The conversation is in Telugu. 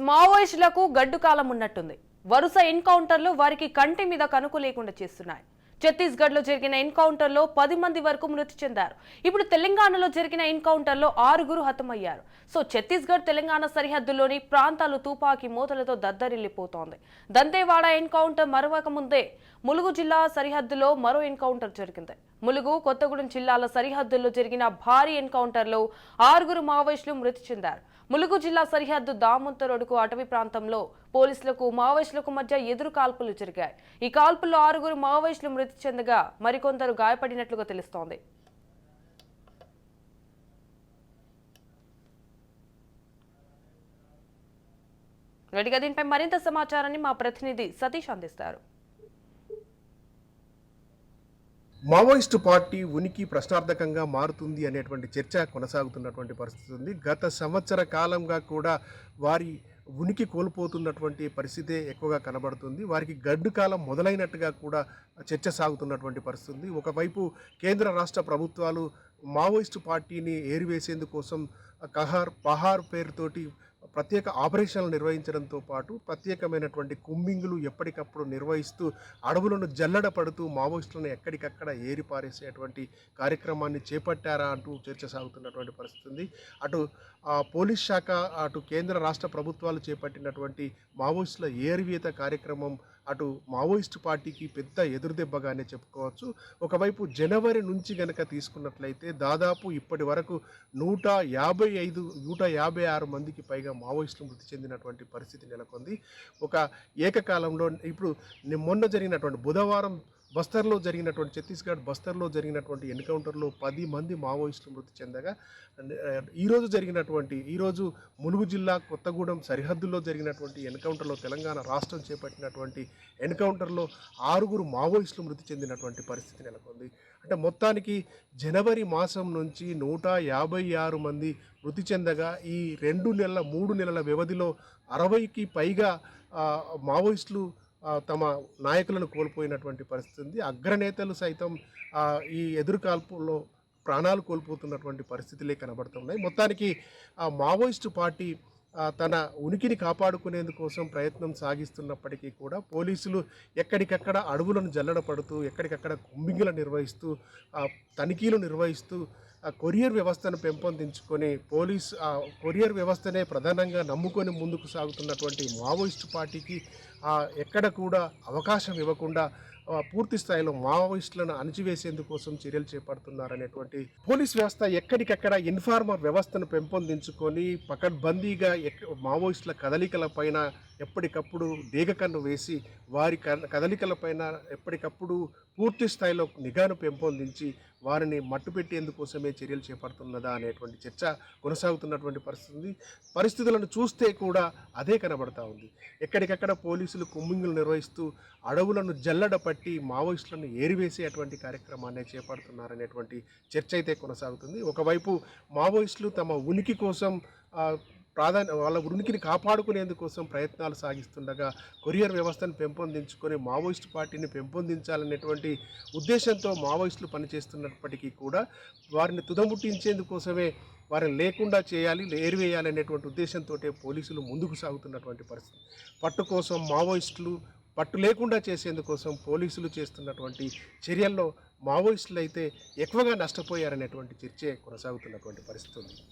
మావోయిస్టులకు గడ్డు కాలం ఉన్నట్టుంది. వరుస ఎన్కౌంటర్లు వారికి కంటి మీద కనుకు లేకుండా చేస్తున్నాయి. ఛత్తీస్గఢ్ లో జరిగిన ఎన్కౌంటర్లో 10 మంది వరకు మృతి చెందారు. ఇప్పుడు తెలంగాణలో జరిగిన ఎన్కౌంటర్లో 6 హతమయ్యారు. సో ఛత్తీస్గఢ్ తెలంగాణ సరిహద్దులోని ప్రాంతాలు తుపాకీ మూతలతో దద్దరిల్లిపోతోంది. దంతేవాడ ఎన్కౌంటర్ మరవక ముందే ములుగు జిల్లా సరిహద్దులో మరో ఎన్కౌంటర్ జరిగింది. ములుగు కొత్తగూడెం జిల్లాల సరిహద్దుల్లో జరిగిన భారీ ఎన్కౌంటర్లో 6 మావోయిస్టులు మృతి చెందారు. ములుగు జిల్లా సరిహద్దు దామంతరోడ్డుకు అటవీ ప్రాంతంలో పోలీసులకు మావోయిస్టులకు మధ్య ఎదురు కాల్పులు జరిగాయి. ఈ కాల్పుల్లో 6 మావోయిస్టులు మృతి చెందగా మరికొందరు గాయపడినట్లుగా తెలుస్తోంది. రెడ్డిగా దీనిపై మరింత సమాచారాన్ని మా ప్రతినిధి సతీష్ అందిస్తారు. మావోయిస్టు పార్టీ ఉనికి ప్రశ్నార్థకంగా మారుతుంది అనేటువంటి చర్చ కొనసాగుతున్నటువంటి పరిస్థితి ఉంది. గత సంవత్సర కాలంగా కూడా వారి ఉనికి కోల్పోతున్నటువంటి పరిస్థితే ఎక్కువగా కనబడుతుంది. వారికి గడ్డు కాలం మొదలైనట్టుగా కూడా చర్చ సాగుతున్నటువంటి పరిస్థితి ఉంది. ఒకవైపు కేంద్ర రాష్ట్ర ప్రభుత్వాలు మావోయిస్టు పార్టీని ఏరివేసేందుకోసం పహార్ పేరుతోటి ప్రత్యేక ఆపరేషన్లు నిర్వహించడంతో పాటు ప్రత్యేకమైనటువంటి కుంబింగులు ఎప్పటికప్పుడు నిర్వహిస్తూ అడవులను జల్లడ పడుతూ మావోయిస్టులను ఎక్కడికక్కడ ఏరిపారేసేటువంటి కార్యక్రమాన్ని చేపట్టారా అంటూ చర్చ సాగుతున్నటువంటి పరిస్థితి ఉంది. అటు పోలీస్ శాఖ, అటు కేంద్ర రాష్ట్ర ప్రభుత్వాలు చేపట్టినటువంటి మావోయిస్టుల ఏరివేత కార్యక్రమం అటు మావోయిస్టు పార్టీకి పెద్ద ఎదురుదెబ్బగానే చెప్పుకోవచ్చు. ఒకవైపు జనవరి నుంచి గనక తీసుకున్నట్లయితే దాదాపు ఇప్పటి వరకు 156 మందికి పైగా మావోయిస్టులు మృతి చెందినటువంటి పరిస్థితి నెలకొంది. ఒక ఏకకాలంలో ఇప్పుడు మొన్న జరిగినటువంటి బుధవారం బస్తర్లో జరిగినటువంటి ఛత్తీస్గఢ్ బస్తర్లో జరిగినటువంటి ఎన్కౌంటర్లో 10 మంది మావోయిస్టులు మృతి చెందగా ఈరోజు ములుగు జిల్లా కొత్తగూడెం సరిహద్దుల్లో జరిగినటువంటి ఎన్కౌంటర్లో తెలంగాణ రాష్ట్రం చేపట్టినటువంటి ఎన్కౌంటర్లో 6 మావోయిస్టులు మృతి చెందినటువంటి పరిస్థితి నెలకొంది. అంటే మొత్తానికి జనవరి మాసం నుంచి 156 మంది మృతి చెందగా ఈ 3 నెలల వ్యవధిలో 60కి పైగా మావోయిస్టులు తమ నాయకులను కోల్పోయినటువంటి పరిస్థితి ఉంది. అగ్రనేతలు సైతం ఈ ఎదురుకాల్పుల్లో ప్రాణాలు కోల్పోతున్నటువంటి పరిస్థితులే కనబడుతున్నాయి. మొత్తానికి మావోయిస్టు పార్టీ తన ఉనికిని కాపాడుకునేందుకోసం ప్రయత్నం సాగిస్తున్నప్పటికీ కూడా పోలీసులు ఎక్కడికక్కడ అడవులను జల్లడ పడుతూ ఎక్కడికక్కడ కుంబింగులు నిర్వహిస్తూ తనిఖీలు నిర్వహిస్తూ కొరియర్ వ్యవస్థను పెంపొందించుకొని కొరియర్ వ్యవస్థనే ప్రధానంగా నమ్ముకొని ముందుకు సాగుతున్నటువంటి మావోయిస్టు పార్టీకి ఎక్కడ కూడా అవకాశం ఇవ్వకుండా పూర్తి స్థాయిలో మావోయిస్టులను అణచివేసేందుకోసం చర్యలు చేపడుతున్నారనేటువంటి పోలీస్ వ్యవస్థ ఎక్కడికక్కడ ఇన్ఫార్మర్ వ్యవస్థను పెంపొందించుకొని పకడ్బందీగా మావోయిస్టుల కదలికలపైన ఎప్పటికప్పుడు డేగకన్ను వేసి వారి కదలికలపైన ఎప్పటికప్పుడు పూర్తి స్థాయిలో నిఘాను పెంపొందించి వారిని మట్టుపెట్టేందుకోసమే చర్యలు చేపడుతున్నదా అనేటువంటి చర్చ కొనసాగుతున్నటువంటి పరిస్థితులను చూస్తే కూడా అదే కనబడతా ఉంది. ఎక్కడికక్కడ పోలీసులు కుంబింగులు నిర్వహిస్తూ అడవులను జల్లడ పట్టి మావోయిస్టులను ఏరివేసేటువంటి కార్యక్రమాన్ని చేపడుతున్నారనేటువంటి చర్చ అయితే కొనసాగుతుంది. ఒకవైపు మావోయిస్టులు తమ ఉనికి కోసం వాళ్ళ ఉనికిని కాపాడుకునేందుకోసం ప్రయత్నాలు సాగిస్తుండగా కొరియర్ వ్యవస్థను పెంపొందించుకొని మావోయిస్టు పార్టీని పెంపొందించాలనేటువంటి ఉద్దేశంతో మావోయిస్టులు పనిచేస్తున్నప్పటికీ కూడా వారిని తుదముట్టించేందుకోసమే వారిని లేకుండా చేయాలి, ఏరివేయాలనేటువంటి ఉద్దేశంతో పోలీసులు ముందుకు సాగుతున్నటువంటి పరిస్థితి. పట్టు కోసం మావోయిస్టులు పట్టు లేకుండా చేసేందుకోసం పోలీసులు చేస్తున్నటువంటి చర్యల్లో మావోయిస్టులు అయితే ఎక్కువగా నష్టపోయారనేటువంటి చర్చే కొనసాగుతున్నటువంటి పరిస్థితి ఉంది.